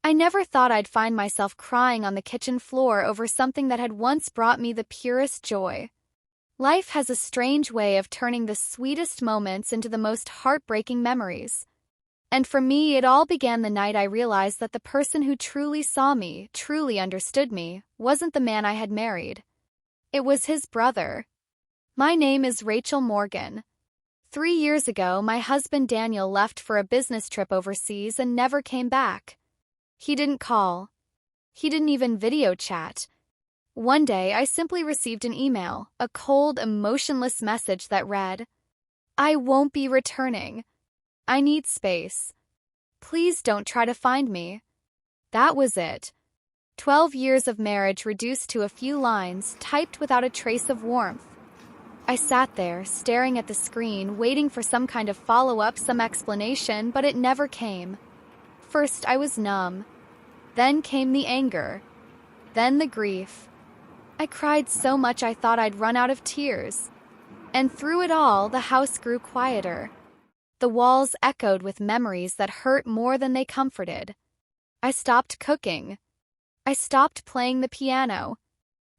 I never thought I'd find myself crying on the kitchen floor over something that had once brought me the purest joy. Life has a strange way of turning the sweetest moments into the most heartbreaking memories. And for me, it all began the night I realized that the person who truly saw me, truly understood me, wasn't the man I had married. It was his brother. My name is Rachel Morgan. 3 years ago, my husband Daniel left for a business trip overseas and never came back. He didn't call. He didn't even video chat. One day, I simply received an email, a cold, emotionless message that read, "I won't be returning. I need space. Please don't try to find me." That was it. 12 years of marriage reduced to a few lines, typed without a trace of warmth. I sat there, staring at the screen, waiting for some kind of follow-up, some explanation, but it never came. First, I was numb. Then came the anger. Then the grief. I cried so much I thought I'd run out of tears. And through it all, the house grew quieter. The walls echoed with memories that hurt more than they comforted. I stopped cooking. I stopped playing the piano.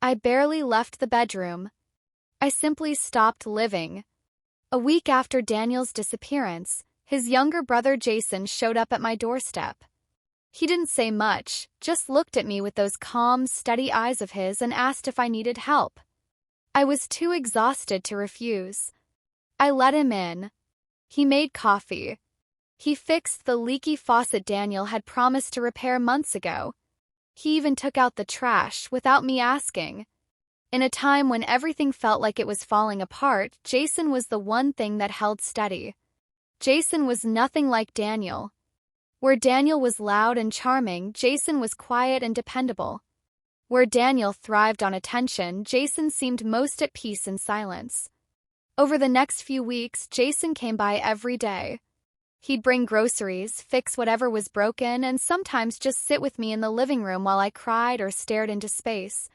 I barely left the bedroom. I simply stopped living. A week after Daniel's disappearance, his younger brother Jason showed up at my doorstep. He didn't say much, just looked at me with those calm, steady eyes of his and asked if I needed help. I was too exhausted to refuse. I let him in. He made coffee. He fixed the leaky faucet Daniel had promised to repair months ago. He even took out the trash without me asking. In a time when everything felt like it was falling apart, Jason was the one thing that held steady. Jason was nothing like Daniel. Where Daniel was loud and charming, Jason was quiet and dependable. Where Daniel thrived on attention, Jason seemed most at peace in silence. Over the next few weeks, Jason came by every day. He'd bring groceries, fix whatever was broken, and sometimes just sit with me in the living room while I cried or stared into space.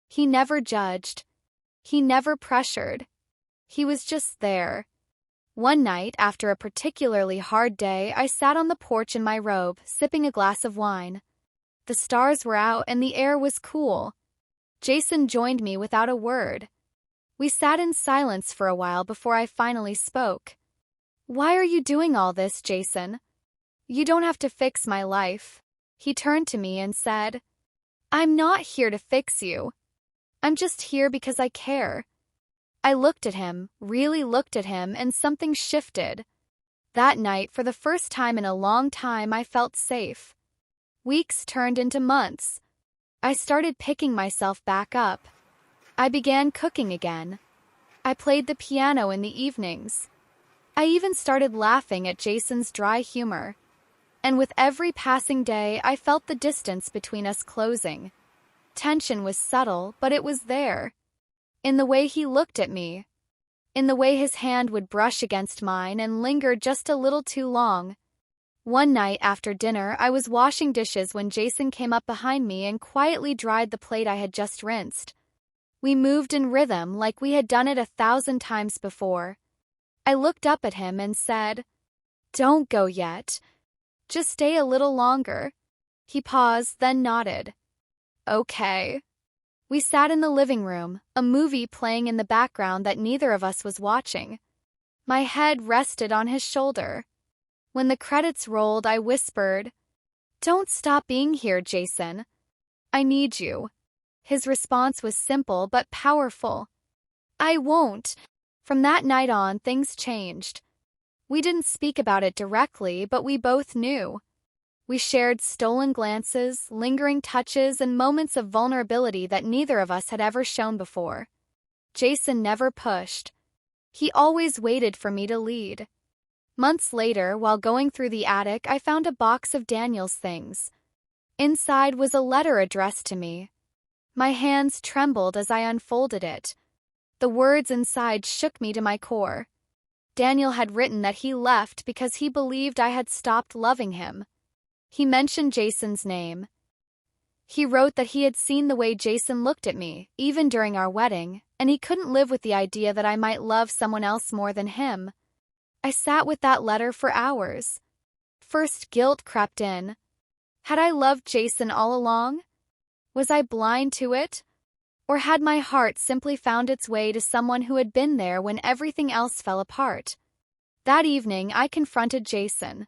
He never judged. He never pressured. He was just there. One night, after a particularly hard day, I sat on the porch in my robe, sipping a glass of wine. The stars were out and the air was cool. Jason joined me without a word. We sat in silence for a while before I finally spoke. "Why are you doing all this, Jason? You don't have to fix my life." He turned to me and said, "I'm not here to fix you. I'm just here because I care." I looked at him, really looked at him, and something shifted. That night, for the first time in a long time, I felt safe. Weeks turned into months. I started picking myself back up. I began cooking again. I played the piano in the evenings. I even started laughing at Jason's dry humor. And with every passing day, I felt the distance between us closing. Tension was subtle, but it was there. In the way he looked at me. In the way his hand would brush against mine and linger just a little too long. One night after dinner, I was washing dishes when Jason came up behind me and quietly dried the plate I had just rinsed. We moved in rhythm like we had done it 1,000 times before. I looked up at him and said, "Don't go yet. Just stay a little longer." He paused, then nodded. "Okay." We sat in the living room, a movie playing in the background that neither of us was watching. My head rested on his shoulder. When the credits rolled, I whispered, "Don't stop being here, Jason. I need you." His response was simple but powerful. "I won't." From that night on, things changed. We didn't speak about it directly, but we both knew. We shared stolen glances, lingering touches, and moments of vulnerability that neither of us had ever shown before. Jason never pushed. He always waited for me to lead. Months later, while going through the attic, I found a box of Daniel's things. Inside was a letter addressed to me. My hands trembled as I unfolded it. The words inside shook me to my core. Daniel had written that he left because he believed I had stopped loving him. He mentioned Jason's name. He wrote that he had seen the way Jason looked at me, even during our wedding, and he couldn't live with the idea that I might love someone else more than him. I sat with that letter for hours. First, guilt crept in. Had I loved Jason all along? Was I blind to it? Or had my heart simply found its way to someone who had been there when everything else fell apart? That evening, I confronted Jason.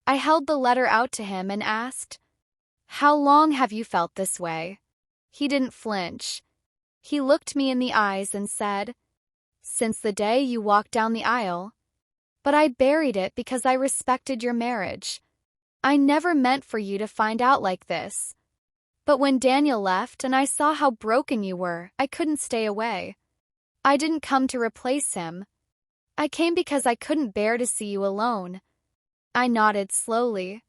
I held the letter out to him and asked, "How long have you felt this way?" He didn't flinch. He looked me in the eyes and said, "Since the day you walked down the aisle. But I buried it because I respected your marriage. I never meant for you to find out like this. But when Daniel left and I saw how broken you were, I couldn't stay away. I didn't come to replace him. I came because I couldn't bear to see you alone." I nodded slowly.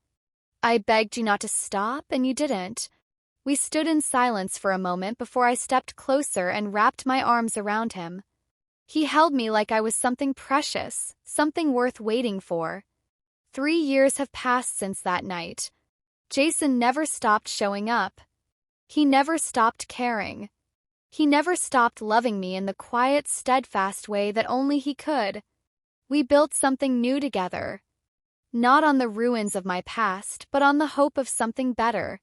"I begged you not to stop, and you didn't." We stood in silence for a moment before I stepped closer and wrapped my arms around him. He held me like I was something precious, something worth waiting for. 3 years have passed since that night. Jason never stopped showing up. He never stopped caring. He never stopped loving me in the quiet, steadfast way that only he could. We built something new together. Not on the ruins of my past, but on the hope of something better.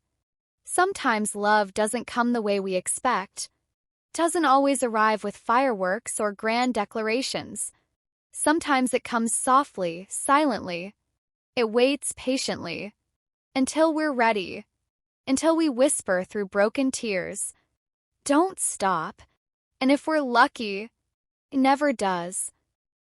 Sometimes love doesn't come the way we expect. Doesn't always arrive with fireworks or grand declarations. Sometimes it comes softly, silently. It waits patiently. Until we're ready. Until we whisper through broken tears, "Don't stop." And if we're lucky, it never does.